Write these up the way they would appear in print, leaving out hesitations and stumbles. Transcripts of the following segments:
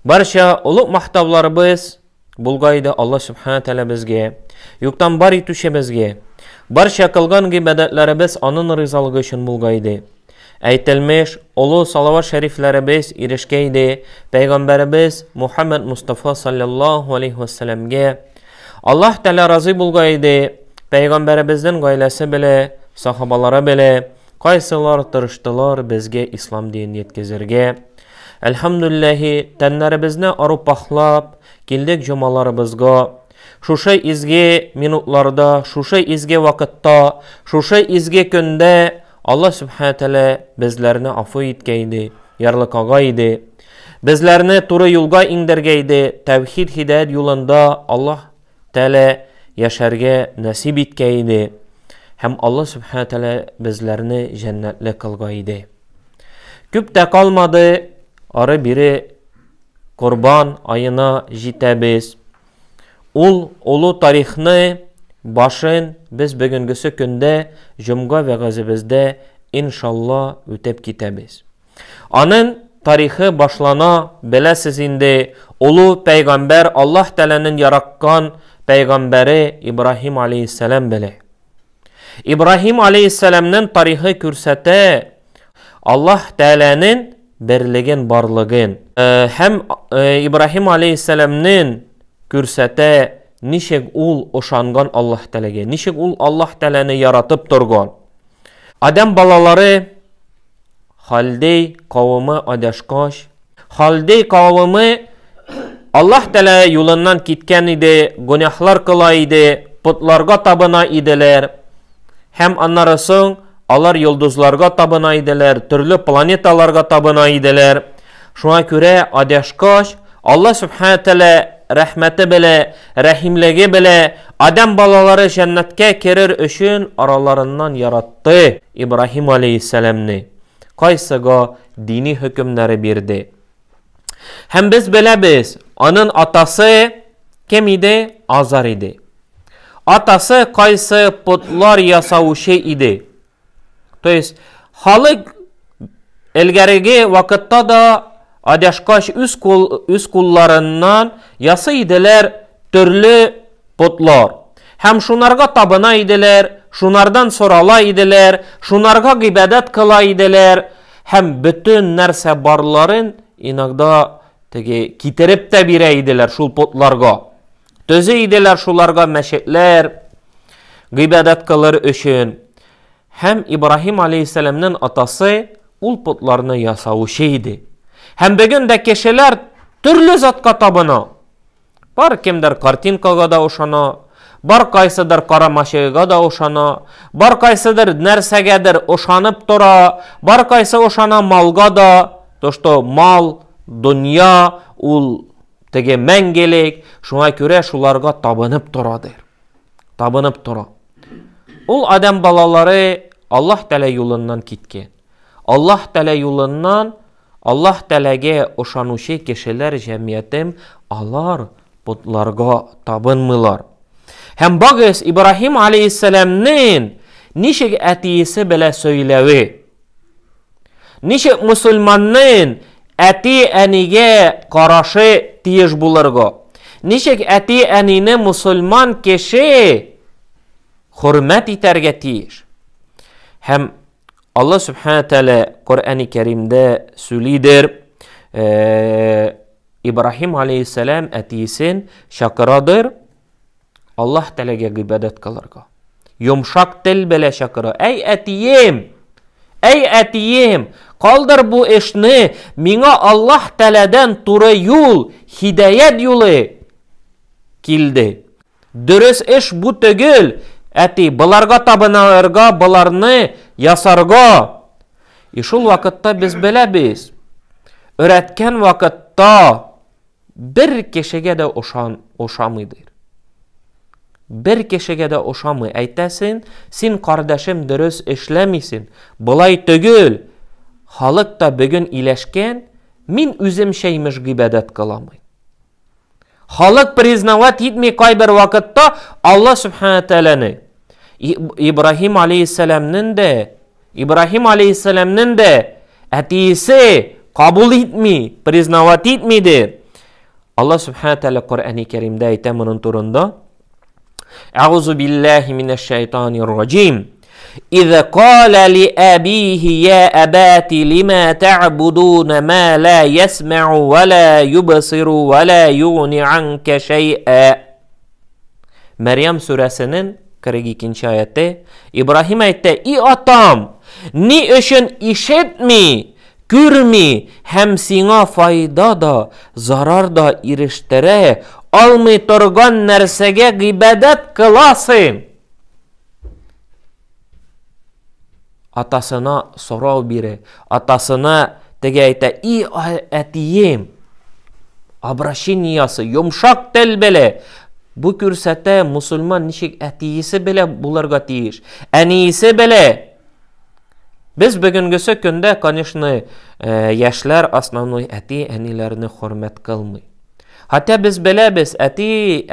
Barcha ulug' maqtovlarimiz bo'lgaydi Alloh subhanahu taala bizga, yo'qdan bor etishimizga, barcha qilgan ibodatlarimiz onun rizoligi uchun bo'lgaydi. Aytilmish ulug' salovat shariflarimiz erishgaydi payg'ambarimiz Muhammad Mustafa sallallohu alayhi vasallamga. Alloh taala rozi bo'lgaydi payg'ambarimizning oilasi bilan, sahobalari bilan qaysilar tirishdilar bizga islom dinini yetkazirga. Alhamdulillah, tanlarimizni arib paxlab keldik jumalarimizga. Şuşay izgi minutlarda, şuşay izgi vaqtda, şuşay izgi kunda Allah subhanahu taala bizlarni afu etgaydi, yarlıqagaydi. Bizlarni to'g'ri yo'lga indirgaydi, tavhid hidayat yo'lida Allah taala yasharga nasib etgaydi. Ham Allah subhanahu taala bizlarni jannatli qilgaydi. Ko'p da qolmadi, ara biri Qurban ayına jitamiz. Ulu tarixni başın biz bugünkü kunda Cumga ve gazibizde inşallah ötep kitamiz. Anın tarixi başlana bilesiz indi. Ulu peygamber Allah Teala'nın yaratgan peygamberi İbrahim aleyhisselam bile. İbrahim aleyhisselam'nın tarixi kürsete Allah Teala'nın birligin barligin. Hem İbrahim aleyhisselam'nın kürsete nişek ul oşangan Allah Teala'ga, nişek ul Allah Teala'nı yaratıp durgan. Adam balaları Haldey kavmi adaşkaş, Haldey kavmi Allah Teala yolundan gitken idi, günahlar kıla idi, putlarga tabına idiler. Hem anlarısın alar yıldızlarga tabına idiler, türlü planetalarga tabına idiler. Şuna göre adaşkaş Allah subhanahu taala rahmeti bile, rahimligi bile adam balaları cennetke kirir üçün aralarından yarattı İbrahim aleyhisselam'ni. Qaysiga dini hükümleri birdi. Hem biz bilebiz, onun atası kim idi? Azar idi. Atası qaysi putlar yasavuşu idi. Toys, halık ilgerigi vakitta da Adaşkaş üz kullarından yasa idiler türlü putlar. Hem şunlarga tabına idiler, şunlardan sorala idiler, şunlarga ibadet kıla idiler. Hem bütün nerse barların inakda kitirip de bire idiler şul putlarga. Tözü idiler şularga meşetler, ibadet kılır üçün. Hem İbrahim aleyhisselam'nın atası ul putlarını yasavuşu idi. Hem bugün de kişiler türlü zatka tabına. Bar kimdir kartinkaga da oşana, bar kaysidir karamaşıga da oşana, bar kaysidir nersegedir oşanıp tora, bar kaysi oşana malga da, dosto mal, dünya, ul tege mengelik, şuna göre şularga tabınıp toradır. Tabınıp tora. Ul adam balaları Allah Teala yolundan gitken. Allah Teala yolundan Allah Teala'ga oşanuşu kişiler cemiyetim alar putlarga tabınmılar. Hem bağız İbrahim aleyhisselam'nın nişek etiyisi bile söylevi. Nişek Müslümanın eti enige karaşı tiyiş bulurga. Nişek eti enini Müslüman kişi hürmet iterge tiyiş. Hem Allah subhanahu taala Kur'an-ı Kerim'de söylidir. İbrahim aleyhisselam etisin şakıradır. Allah Teala'ga ibadet kılırga. Yumşak dil bile şakıra. Ey etiyim! Ey etiyim! Kaldır bu işni. Mina Allah Teala'dan turu yol, hidayet yolu kildi. Dürüst iş bu tügül. Eti bularga tabınarga, bularını yasarga. Şul vakitte biz bilebiz. Öğretken vakitte bir kişiye de oşamıdır. Bir kişiye de oşamı. Eytesin, sen kardeşim dürüst işlemisin. Bulay tügül. Halık da bugün iyileşken, min üzüm şeymiş ibadet kılamayın. Halık priznavat etmey kaybir vakitte Allah subhanahu teala'nı İbrahim aleyhisselam'nın da etisi kabul etmey, priznavat etmeydir. Allah Subhanahu Teala Kur'an-ı Kerim'de ayette bunun turunda Euzu billahi mineşşeytanirracim. İz qâle li abihi ya abati lima ta'budun ma la yesma'u ve la yubsiru ve la yughni anke şey'a. Meryem suresinin 42. ayette İbrahim ayette "İ atam, ni üçün işitmi, görmi, hem sina fayda da, zarar da iriştire, almay turgan nersege gibadet kılasın." Atasına sorav biri, atasına tege ayette "İ etiyim." Abraşiniyası, yumşak tel bile. Bu kürsete Müslüman nişik etiyisi bile bularga tiyiş. Eniyisi bile. Biz bugünkü günde, конечно, yaşlar основной eti enilerini hürmet kılmay. Hatta biz bilebiz eti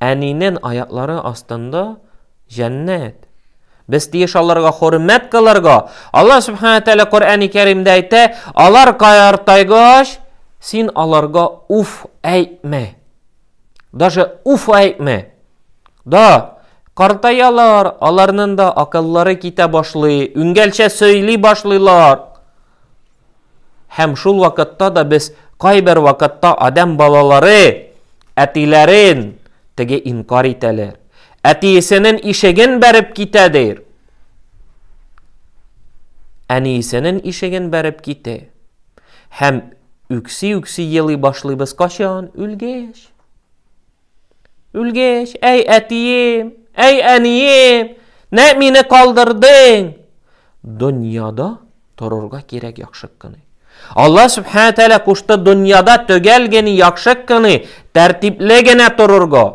eninin ayakları aslında cennet. Biz tiyiş Allah'a hürmet kılarga. Allah Subhanahu Teala Kur'an-ı Kerim'de ayette alar kayartaygaş sin alarga uf eytme. Даже uf eytme. Da kartayalar, alarının da akılları kite başlıyor. Üngelçe söyley başlıyorlar. Hem şul vakitta da biz kayber vakitta adam balaları etilerin tege inkar iteler. Etiyesinin işegin berip kitedir. Eniyesinin işegin berip kite. Hem üksi yılı başlıyoruz kaşan ülgeç. Ülgeç, ey etiyim, ey eniyim, ne mini kaldırdın? Dünyada torurga gerek yakşıkkını. Allah Subhanahu Teala kuşta dünyada tögelgeni yakşıkkını, tertiplegene torurga.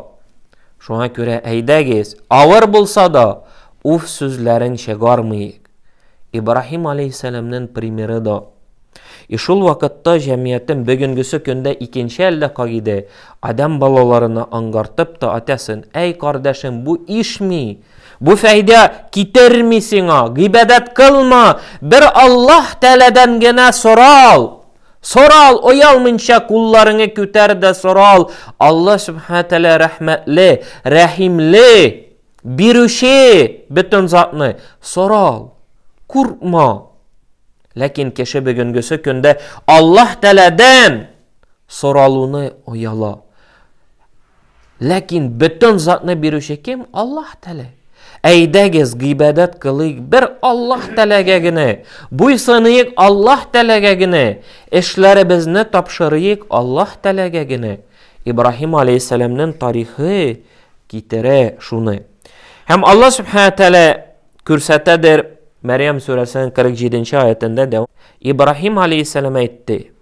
Şuna göre eydegiz, ağır bulsa da, uf sözlerin şegarmayık. İbrahim Aleyhisselam'ın primeri da. Şul vakitta cemiyetin bugünkü günde ikinci elde kagide adam balalarını angartıp da atesin ey kardeşim bu iş mi? Bu fayda gider mi sana? Gibedet kılma. Bir Allah Teala'dan gene soral. Soral oyalmınca kullarını küter de soral. Allah Subhanahu Teala rahmetli, rahimli, birüşi bütün zatını soral. Korkma. Lakin keşe bugünkü günde Allah Teala'dan soralını oyala. Lakin bütün zatını birüşe kim? Allah Teala. Eydegiz gibadet kılık bir Allah Teala'ga gine. Buysanıyık Allah Teala'ga gine. İşleri bizni tapşırıyık Allah Teala'ga gine. İbrahim Aleyhisselam'ın tarihi kitire şunu. Hem Allah Subhanahu Teala kürsetedir. Meryem suresinin 47. ayetinde de İbrahim Aleyhisselam etti.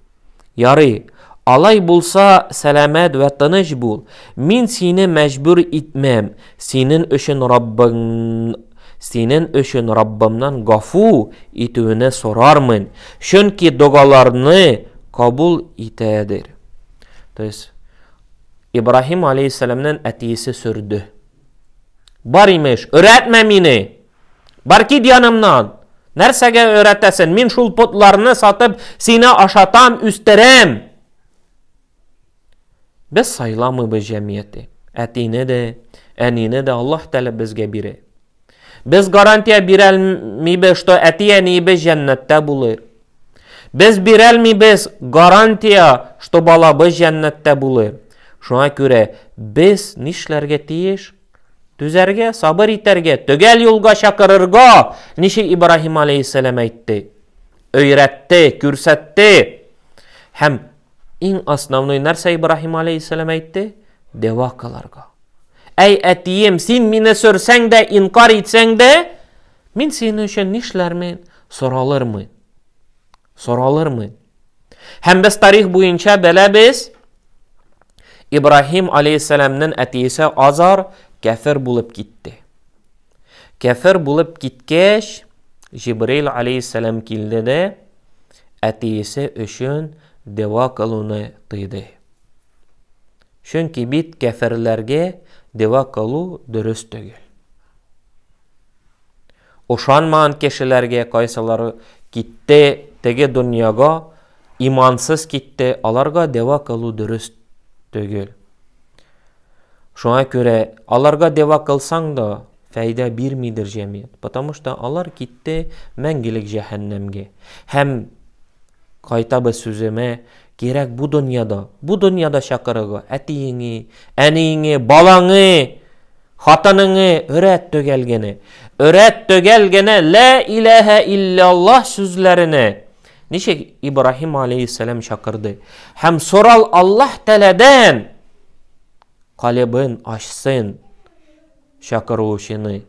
Yarı alay bulsa selamet ve tanış bul. Min seni mecbur etmem. Senin üçün Rabbimden gafu etüğüne sorarmın. Çünkü dualarını kabul etedir. İbrahim Aleyhisselam'ın etiyisi sürdü. Barimiş, öğretme mini. Barki yanımdan. Nersege öğretesin. Min şul putlarını satıp sine aşatam üsterem. Biz sayılamı bu cemiyeti. Etine de, enine de Allah Teala bizge biri. Biz garantiye birelmi be što etiyeni be cennette bulur. Biz birelmi biz garantiye što bala be cennette bulur. Şuna göre biz nişlerge tiyiş? Düzerge, sabır iterge, tögel yolga şakırırga, nişi İbrahim Aleyhisselam etti. Öğretti, kürsetti. Hem in asnavnoy nerse İbrahim Aleyhisselam etti? Deva kılarga. Ey etiyim, sen mine sörsen de, inkar etsen de, min senin için nişlermin? Soralır mı? Hem biz tarih boyunca böyle biz, İbrahim Aleyhisselam'ın etiyisi Azar, kafir bulup gitti. Kafir bulup gitkeş Jibril Aleyhisselam kildi de etiyisi üçün deva kılını tıydı. Çünkü bit kafirlerge deva kılı dürüst değil. Uşanmayan kişilerge kaysaları gitti tege dünyaga имансыз китте, аларга дева кылу дөрес түгел. Шуңа күрә аларга дева кылсаң да файда бирмидер җәмгыять, потому что алар китте мәңгелек җәһәннәмгә. Һәм кайтабыз сүземә, кирәк бу дөньяда чакырыга, әтиеңе, әниеңе, балаңы, хатыныңы өрәт төгәлгәне ла илаһа илляллаһ сүзләренә. Ничек Ибраһим алейхиссалам чакырды. Һәм сорал Аллаһ Тәгаләдән калыбын ачсын чакыручыны.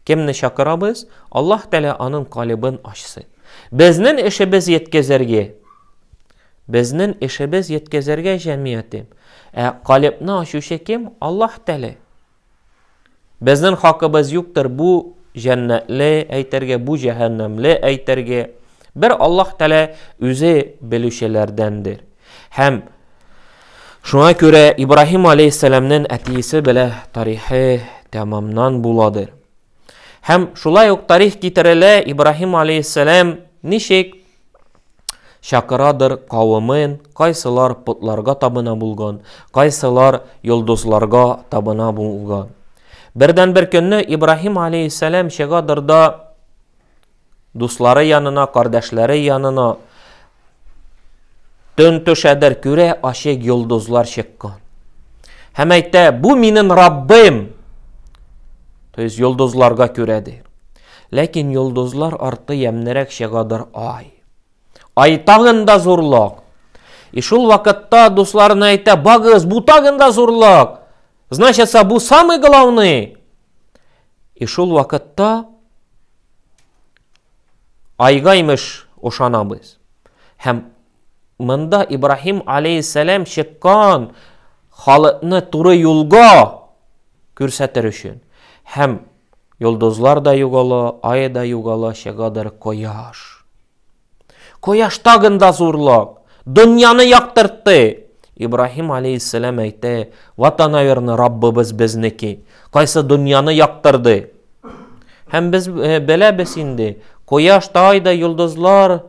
Кемне чакырабыз? Аллаһ Тәгалә аның калыбын ачсын. Безнең эшебез yetkезергә җәмгыятем. Калыбны ачучы кем? Аллаһ Тәгалә. Безнең хакыбыз юктыр бу җәннәтле әйтергә, бу җәһәннәмле әйтергә. Бер Аллаһ Тәгалә үзе белүчеләрдәндер. Һәм шуңа күрә Ибраһим алейхиссаламның әтисе белә тарихы тәмамнан буладыр. Һәм шулай ук тарих китерелә, Ибраһим алейхиссалам ничек чакырадыр кавымын, кайсылар путларга табына булган, кайсылар йолдызларга табына булган. Бердән бер көнне Ибраһим алейхиссалам чыгадыр да дуслары янына, кардәшләре янына, төн төшәдер, күрә ашык йолдызлар чыккан. Һәм әйтә, бу минең Раббым. То есть йолдызларга күрәдер. Ләкин йолдызлар арты ямнәрәк чыгадыр ай. Ай тагын да зурлык. И шул вакытта дусларына әйтә, багыз, бу тагын да зурлык. Значит, бу самый главный. И шул вакытта айга имеш ошанабыз. Һәм монда Ибраһим алейхиссалам чыккан халыкны туры юлга күрсәтер өчен. Һәм йолдызлар да югала, ай да югала, чыгадыр кояш. Кояш тагын да зурлык. Дөньяны яктыртты. Ибраһим алейхиссалам әйтә, "Вата, наверное, Раббыбыз безнеки. Кайсы дөньяны яктырды?" Һәм без беләбез инде, кояш та, ай да, йолдызлар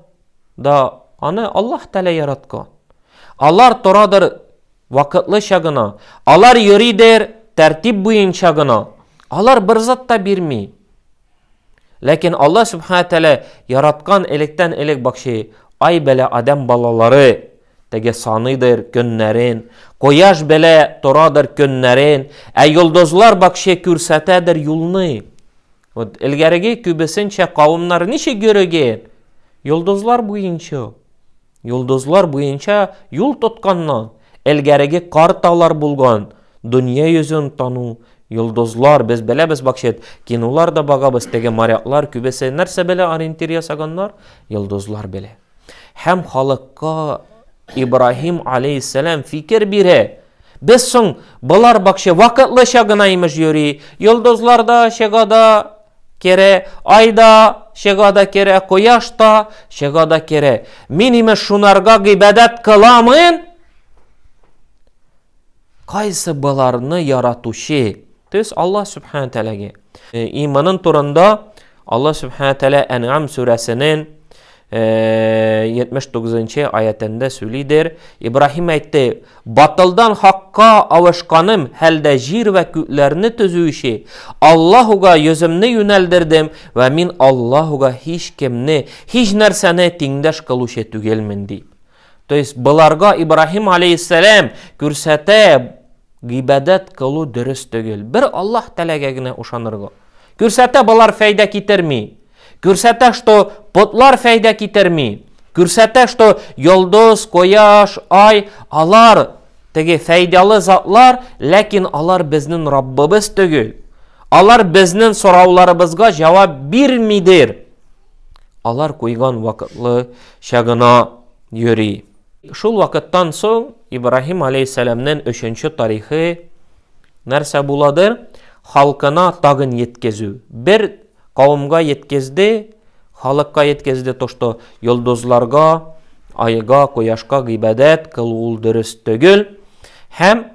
да аны Аллаһ Тәгалә яраткан. Алар торадыр вакытлыча гына. Алар йөридер тәртип буенча гына. Алар бер зат та бирми. Ләкин Аллаһ Субхана Тәгалә яраткан электән элек бакчы ай белә адам балалары теге саныдыр көннәрен, кояш белә торадыр көннәрен, йолдызлар бакчы күрсәтәдер юлны. Вот элгәреге күбесенчә кавымнар ничек йөрегән? Йолдызлар буенча юл тотканнан. Элгәреге карталар булган, дөнья йөзен тану, йолдызлар, без беләбез бакчет, кинолар да багабыз, теге моряклар күбесе нәрсә белә ориентир ясаганнар? Йолдызлар белә. Һәм халыкка Ибраһим алейхиссалам фикер бирә. Без соң булар бакчы вакытлыча гына имеш йөри, йолдызларда чыгада кере, айда чыгада кере, кояшта чыгада кере. Мин имеш шунарга гыйбадат кыламын. Кайсы буларны яратучы? То есть Аллаһ Субхана Тәгаләгә. Иманын турында Аллаһ Субхана Тәгалә Ан'ам сүрәсенең 79-нчы аятында сөйлидер. Ибраһим әйтте, батылдан хакка авышканым хәлдә җир вә күкләрне төзүче Аллаһуга йөземне юнәлдердем вә мин Аллаһуга һич кемне, һич нәрсәне тиңдәш кылучы түгелмен дип. То есть буларга Ибраһим алейхиссалам күрсәтә гыйбадат кылу дөрес түгел. Бер Аллаһ Тәгаләгә генә ышанырга. Күрсәтә булар файда китерми. Күрсәтә, что потлар файда китерми. Күрсәтә, что йолдыз, кояш, ай, алар теге файдалы затлар, ләкин алар безнең Раббыбыз түгел. Алар безнең сорауларыбызга җавап бирмидер. Алар куйган вакытлы шагына йөри. Шул вакыттан соң Ибраһим алейхиссаламның 3-нче тарихы нәрсә буладыр? Халкына тагын yetkезү. Бер кавымга yetkезде, халыкка yetkезде, то что йолдызларга, айга, кояшка гыйбадат кылу дөрес түгел. Һәм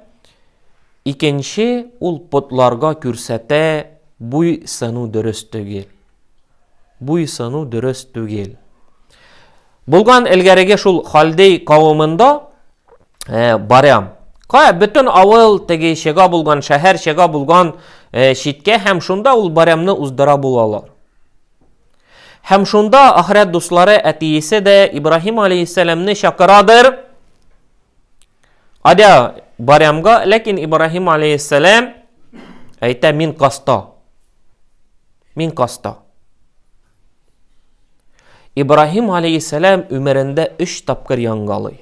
икенче ул потларга күрсәтә буйсыну дөрес түгел. Буйсыну дөрес түгел. Булган элгәреге шул Халдей кавымында барам. Bütün авыл теге шега булган, шәһәр шега булган шиткә һәм шунда ул барамны уздыра булалар. Һәм шунда ахират дуслары әтиесе дә Ибраһим алейһиссәламны шакырадыр. Ада барамга, ләкин Ибраһим алейһиссәлам әйтә: мин каста. Мин каста. Ибраһим алейһиссәлам өмерендә 3 тапкыр яңгалый.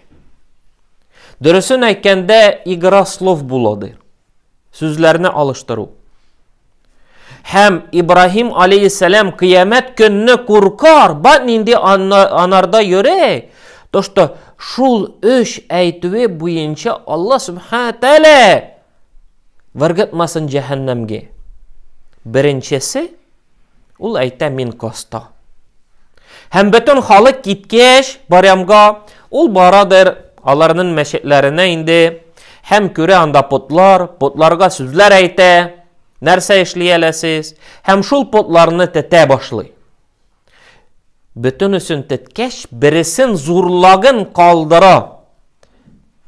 Дөресен әйткәндә, игра слов буладыр. Сүзләрне алыштыру. Һәм Ибраһим алейһиссәлам кыямәт көнне куркар, бат нинди анарда йөрә. Тошта шул 3 әйтүе буенча Алла субхана тәала варгытмасын җәһәннәмгә. Беренчесе ул әйтә: мин каста. Һәм бөтен халык киткәч барамга, ул барадыр аларның мәчетләренә инде, һәм күрә анда потларга сүзләр әйтә, нәрсә эшләясез, һәм шул потларны тетә башлый. Бөтенесен теткәч, бересен зурлагын калдыра.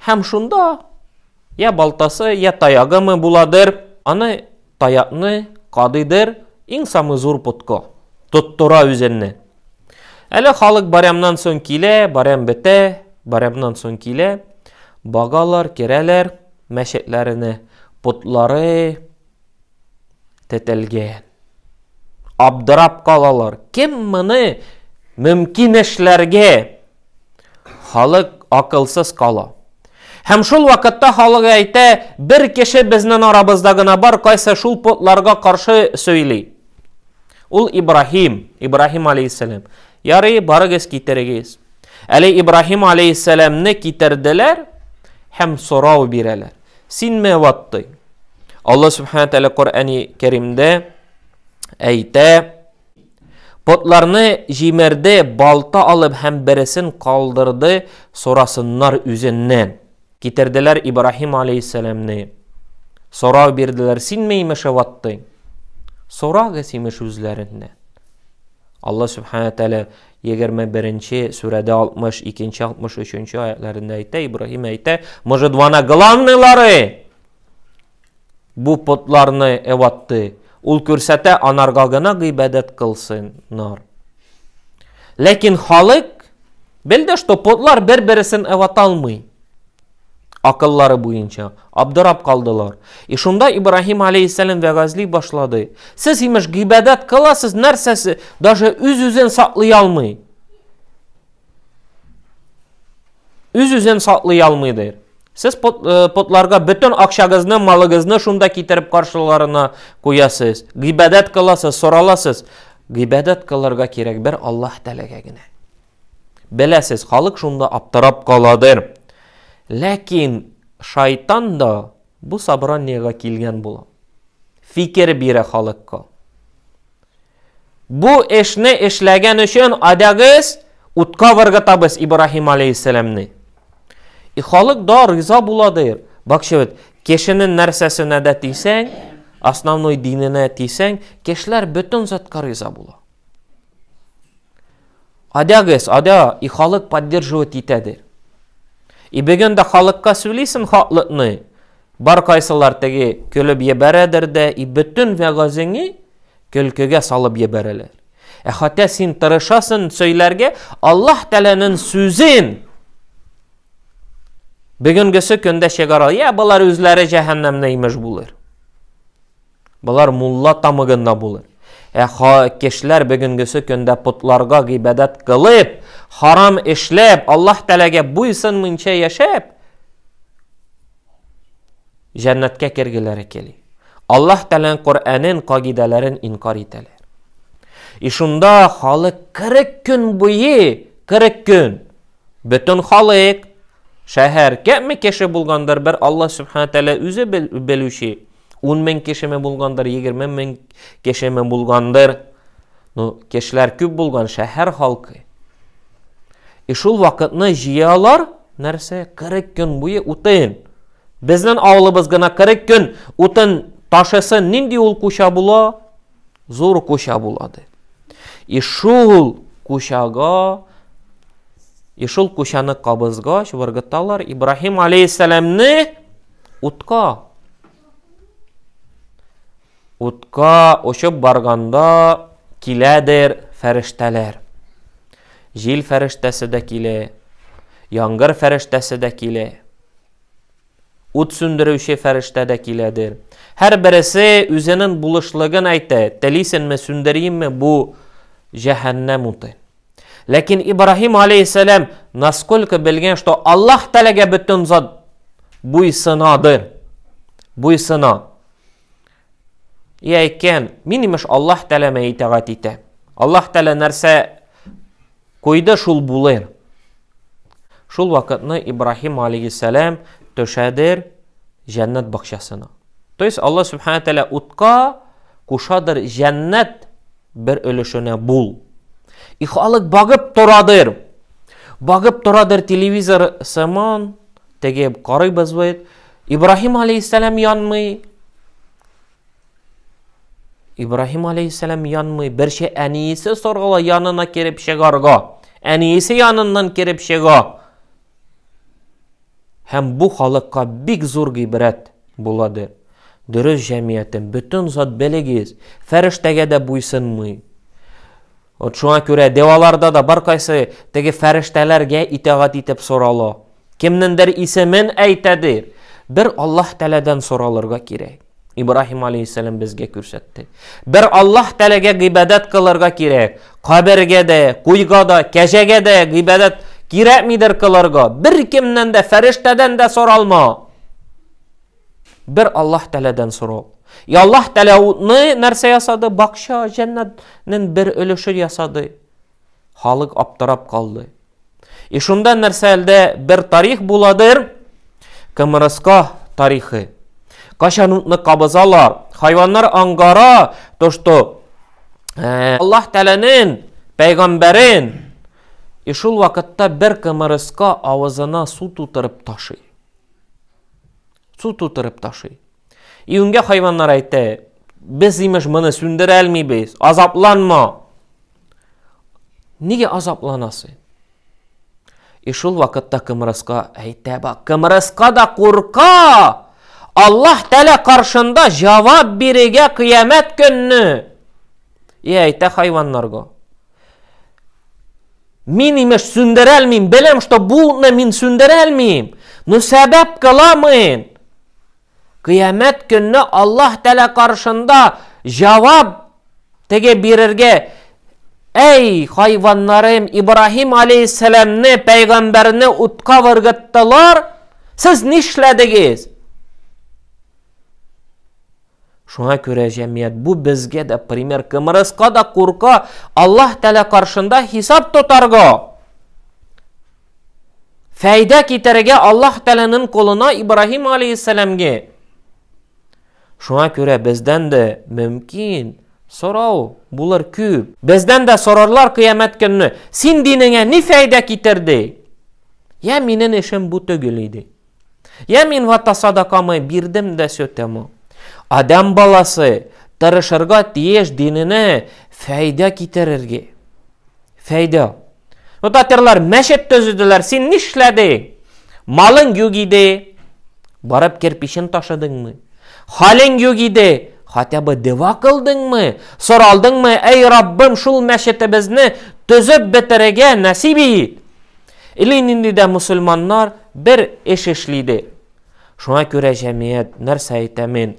Һәм шунда я балтасы, я таягымы буладыр, аны таякны кадыйдыр, иң самы зур потка тоттыра үзенне. Әле халык барамнан соң килә, барам бетә, барамнан соң килә, багалар, керәләр мәчетләренә, потлары тетелгән. Абдырап калалар. Кем моны мөмкин эшләргә? Халык акылсыз кала. Һәм шул вакытта халык әйтә: бер кеше безнең арабызда гына бар, кайсы шул потларга каршы сөйли. Ул Ибраһим алейһиссәлам. Ярый, барыгыз китерегез. Әле Ибраһим алейһиссәламны китерделәр һәм сорау бирәләр. Син ме ватты? Алла субхана тәала Коръәни Кәримдә әйтә: потларны җимерде, балта алып һәм бересен калдырды, сорасыннар үзеннән. Китерделәр Ибраһим алейһиссәламны. Сорау бирделәр: син ме имеш ватты? Сорагыз имеш үзләреннән. Алла субхана тәала 21-нче сүрәдә 62-нче 63-нче аятларында әйтә, Ибраһим әйтә: может, вана главныйлары бу потларны эватты. Ул күрсәтә, анарга гына гыйбадәт кылсыннар. Ләкин халык белде, что потлар бер-берсен эвата алмый. Акыллары буенча абдырап калдылар. И шунда Ибраһим алейһиссәлам вәгазли башлады. Сез имеш гыйбадәт кыласыз, нәрсәсе даже үз-үзен саклый алмый. Үз-үзен саклый алмыйдыр. Сез потларга бөтен акчагызны, малыгызны шунда китереп каршыларына куясыз. Гыйбадәт кыласыз, сораласыз. Гыйбадәт кылырга кирәк бер Аллаһ Тәгаләгә генә. Беләсез, халык шунда аптырап каладыр. Ләкин шайтан да бу собраниягә килгән була. Фикер бирә халыкка. Бу эшне эшләгән өчен адагыз утка варгатабыз Ибраһим алейһиссәламны. И халык да риза буладыр. Бакчыбыз, кешенең нәрсәсенә дә тисәң, основной диненә тисәң, кешеләр бөтен затка риза була. Адагыз, и халык поддерживать итәдер. И бөгөн дә халыкка сөйлисен хаклыкны. Бар кайсылар теге көлеп ебәрәдер дә, и бөтен вәгазеңне көлкегә салып ебәрәләр. Хәтта син тырышасың сөйләргә Аллаһ Тәгаләнең сүзен. Бөгөнгесе көндә чыгара, я булар үзләре җәһәннәмдә имеш булыр. Булар мулла тамыгында булыр. Кешеләр бөгөнгесе көндә потларга гыйбадәт кылып, харам эшләп, Аллаһ Тәгаләгә буйсынмыйча яшәп, җәннәткә кергеләре кели. Аллаһ Тәгаләнең Коръәнен, кагыйдәләрен инкар итәләр. И шунда халык 40 көн буе, 40 көн бөтен халык шәһәр кәме кеше булгандыр, бер Алла Субхана Тәгалә үзе белүче. 10 мең кешеме булгандыр, 20 мең кешеме булгандыр. Кешеләр күп булган шәһәр халкы. И шул вакытны җыялар, нәрсә 40 көн буе утын. Безнең авылыбыз гына 40 көн утын ташысын, нинди ул куча була? Зур куча булады. И шул кучага Шул кушаны кабызгач, выргыталар Ибрахим алейхиссаламны утка. Утка ошып барганда киләдер фәрештәләр. Җил фәрештәсе дә килә, яңгыр фәрештәсе дә килә. Ут сүндерүче фәрештә дә киләдер. Һәр берсе үзенең булышлыгын әйтә. Телисенме, сүндерийемме бу җәһәннәм уты. Ләкин Ибрахим алейхиссалам насколько белгән, что Аллаһ Тәгаләгә бөтен зат буйсынадыр. Буйсына. Әйткән, мин имеш Аллаһ Тәгаләгә итагать итә. Аллаһ Тәгалә нәрсә куйды, шул булыр. Шул вакытны Ибрахим алейхиссалам төшәдер җәннәт бакчасына. То есть Аллаһ Субхана Тәгалә утка кушадыр җәннәт бер өлешенә бул. И халык багып торадыр. Багып торадыр телевизор сыман. Теге карыйбыз бит. Ибрахим алейхиссалам янмый. Ибрахим алейхиссалам янмый. Берше әнисе соргала янына кирип чыгарга. Әнисе яныннан кирип чыга. Һәм бу халыкка бик зур гыйбрәт буладыр. Дөрес җәмгыятем, бөтен зат белегез, фәрештәгә дә буйсынмый. От шуңа күрә деваларда да бар кайсы теге фәрештәләргә итагать итеп сорала. Кемнеңдер исемен әйтәдер. Бер Аллаһ Тәгаләдән соралырга кирәк. Ибрахим алейхиссалам безгә күрсәтте. Бер Аллаһ Тәгаләгә гыйбадат кылырга кирәк. Кабергә дә, куйга да, кәҗәгә дә гыйбадат кирәкмидер кылырга. Бер кемнән дә, фәрештәдән дә соралма. Бер Аллаһ Тәгаләдән сорау. И Аллаһ Тәгалә нәрсә ясады? Бакча, җәннәтнең бер өлеше ясады. Халык аптырап калды. И шунда нәрсәлдә бер тарих буладыр. Кымырыска тарихы. Кашан утны кабызалар, хайваннар аңгара, то что Аллаһ Тәгаләнең пәйгамбәрен и шул вакытта бер кымырыска авызына су тутырып ташый. Су тутырып ташый. И уңга хайваннар әйтә, без имеш моны сүндерә алмыйбыз, азапланма. Нигә азапланасың? И шул вакытта кымырыска әйтә, бак, кымырыска да курка. Аллаһ Тәгалә каршында җавап бирергә кыямәт көнне. И әйтә хайваннарга. Мин имеш сүндерә алмыйм, беләм, что буны мин сүндерә алмыйм. Но сәбәп кыламын. Кыямәт көнне Аллаһ Тәгалә каршында җавап теге бирергә. Эй, хайваннарым, Ибрахим алейхиссаламны, пәйгамбәрне утка выргыттылар. Сез нишләдегез? Шуңа күрә җәмгыять бу безгә дә пример. Кымырыска да курка, Аллаһ Тәгалә каршында хисап тотарга. Файда китерергә Аллаһ Тәгаләнең кулына Ибрахим алейхиссаламга. Шуңа күрә бездән дә мөмкин сорау булыр күп. Бездән дә сорарлар кыямәт көнне. Син динеңә ни файда китерде? Я минең эшем бу түгел иде. Я мин вата садакамы бирдем дә сөтәме. Адам баласы тырышырга тиеш диненә файда китерергә. Файда. Отатырлар мәчет төзүделәр, син нишләдең? Малың юк иде. Барып кирпичен ташыдыңмы? Халың юк иде. Хотя бы дua кылдыңмы? Соралдыңмы? Эй Раббым, шул мәчетебезне төзеп бетерергә насип ит. Илинде дә мусульманнар бер эш эшлиде. Шуңа күрә җәмгыять нәрсә әйтәмен?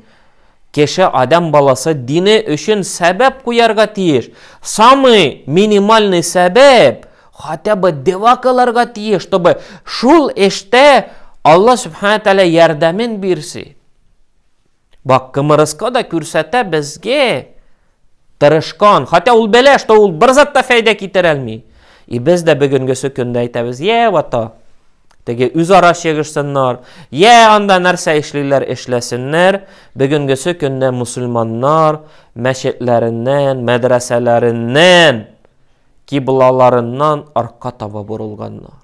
Кеше адам баласы дине өчен сәбәп куярга тиеш. Самый минимальный сәбәп хотя бы dua кылырга тиеш, чтобы шул эштә Аллаһ Субхана Тәгалә ярдәмен бирсе. Бак, кымырыска да күрсәтә безгә тырышкан. Хотя ул белә, что ул бер затта файда китерә алмый. И без дә бүгенгесе көндә әйтәбез, я вата. Теге үзара чыгышсыннар, я анда нәрсә эшлиләр эшләсеннәр. Бүгенгесе көндә мусульманнар мәчетләреннән, мәдрәсәләреннән, киблаларыннан арка таба бурылганнар.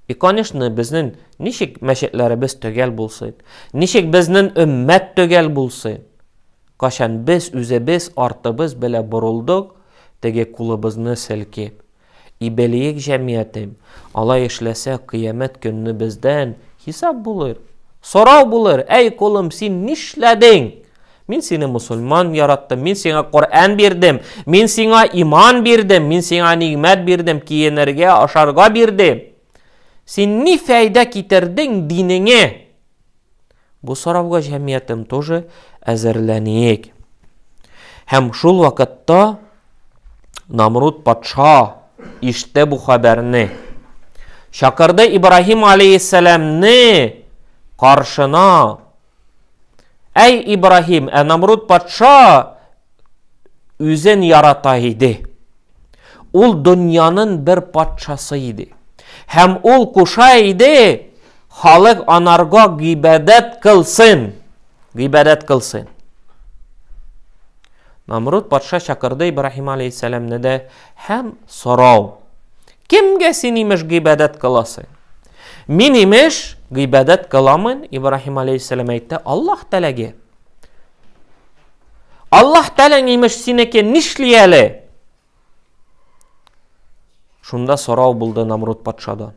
И, конечно, безнең ничек мәчетләребез төгәл булсын, ничек безнең өммәт төгәл булсын. Кашан без үзебез артыбыз белә бурылдык, теге кулыбызны селкеп. ibeliyik cemiyetim. Allah eşlese kıyamet gününü bizden hesap bulur. Sorav bulur. Ey kulum sen nişledin? Min seni Müslüman yarattım. Min sana Kur'an birdim. Min sana iman birdim. Min sana nimet birdim. Kiyenirge, aşarga birdim. Sen ne fayda getirdin dinine? Bu soravga cemiyetim тоже әзерленейік. Hem şul vakitta Namrud patşa işte bu haberini. Şakırdı İbrahim aleyhisselam'ni karşına. Ey İbrahim, Namrud patşa üzen yarataydı. Ol dünyanın bir patşasıydı. Hem ol kuşaydı. Halk anarga gibedet kılsın. Gibedet kılsın. Namrud patşa şakırdı İbrahim aleyhisselam'ne de hem sorav. Kimge sen imiş gibedet kılasın? Min imiş gibedet kılamın. İbrahim aleyhisselam ayette Allah telege. Allah telen imiş sineke nişliyeli. Şunda sorav buldu Namrud patşadan.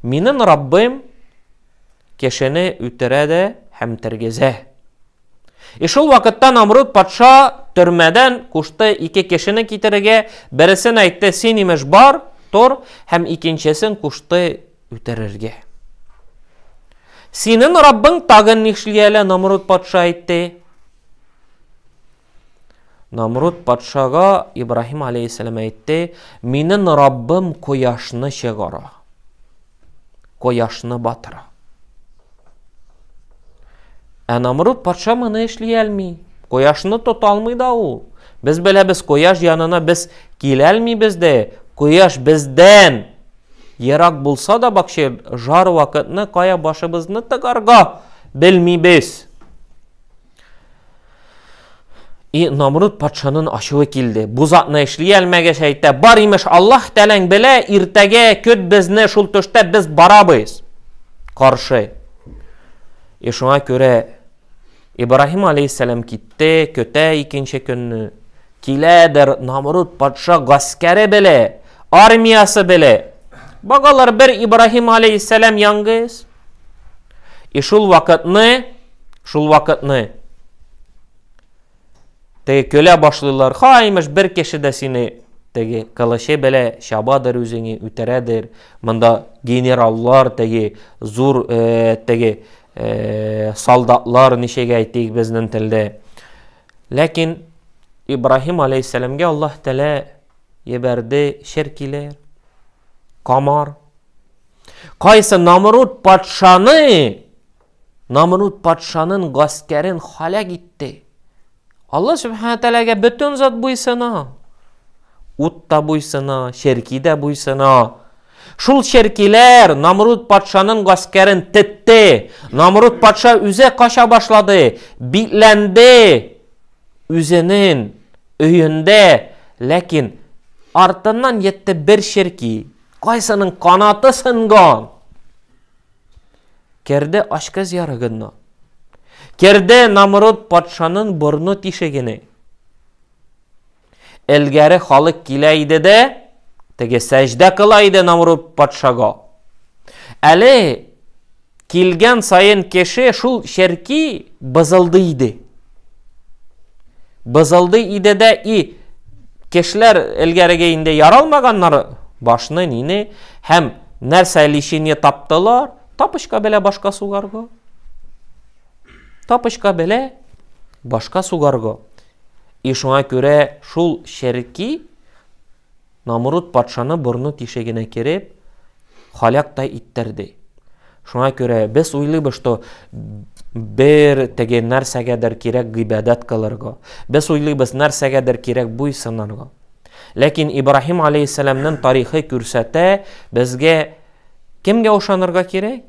Minin Rabbim keşeni üterede hem tergeze. Şol vakitta Namrud patşa türmeden kuştu iki keşini kitirge. Birisini ayette sen imiş bar tor hem ikincisini kuştu üterirge. Senin Rabbin tagın nişliyeli Namrud patşa ayette. Namrud patşaga İbrahim aleyhisselam ayette. Minin Rabbim koyaşını şegara. Koyaşını batıra. Namrud patşa mını işleyelmi? Koyaşını tutalmı da o. Biz böyle biz koyaş yanına biz gelelmi bizde. Koyaş bizden yarak bulsa da bak şey jar vakitini kaya başımızını tıkarga bilmi biz. Namrud patşanın aşığı kildi. Bu zatını işleyelmege şeyde bar imiş Allah telen bile irtege köt bizni şul tüşte biz barabıyız. Karşı. Şuna göre İbrahim aleyhisselam gitti köte ikinci günü. Kiledir Namrud patşa gaskeri bile, armiyası bile. Bakalar bir İbrahim aleyhisselam yalnız. Şul vakitni tege köle başlılar. Haymış bir kişi de seni tege kılışı bile şabadır üzeni üteredir. Manda generallar tege zor tege saldatlar nişege ettik bizden tilde. Lakin İbrahim aleyhisselamga Allah Teala yeberdi şerkiler, kamar. Kaysı Namrud patşanın gaskerin hale gitti. Allah Subhanahu Teala'ga bütün zat buysana. Ut da buysana, şerki de buysana. Şul şerkiler Namrud patşanın gaskerin titti. Namrud patşa üze kaşa başladı. Bitlendi. Üzenin öyünde. Lakin ardından yetti bir şerki. Kaysının kanatı sıngan. Kerdi aşkız yarıgına. Kerdi Namrud patşanın burnu tişegini. Elgeri halık kileydi de tege secde kılaydı Namrud patşaga. Ali kilgen sayın keşi şul şerki bızıldıydı. Bızıldıydı de keşler elgerege inde yaralmaganlar başına nini hem nerselişini taptılar. Tapışka bile başka sugarga. Tapışka bile başka sugarga. Şuna göre şul şerki Namrud patşanı burnu tişegine kirip halak da ittirdi. Şuna göre biz uylıyız ki bir tege nersegedir kirek gibedet kılırga. Biz uylıyız nersegedir kirek buysanarga. Lakin İbrahim aleyhisselam'nın tarihi kürsete bizge kimge oşanırga kirek?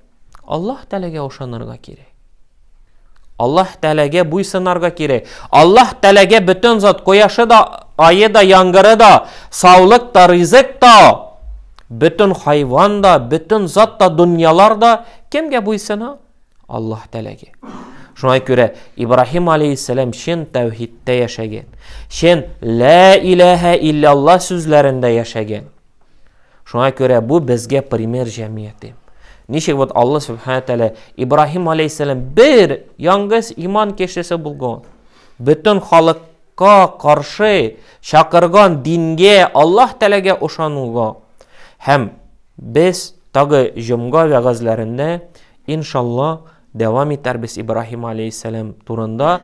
Allah Teala'ga oşanırga kirek. Allah Teala'ga buysanarga kirek. Allah Teala'ga bütün zat koyaşı da, ayı da, yangırı da, sağlık da, rızık da, bütün hayvan da, bütün zat da, dünyalar da kimge buysana? Allah Teala'ga. Şuna göre İbrahim aleyhisselam şen tevhidde yaşayan, şen la ilahe illallah sözlerinde yaşayan. Şuna göre bu bizge primer cemiyeti. Nişek vat Allah subhanahu teala İbrahim aleyhisselam bir yalnız iman keşesi bulgan. Bütün halka karşı şakırgan dinge Allah teala'ga oşanulga. Hem biz tağı jumga ve gazlarında inşallah devam eder biz İbrahim aleyhisselam turunda.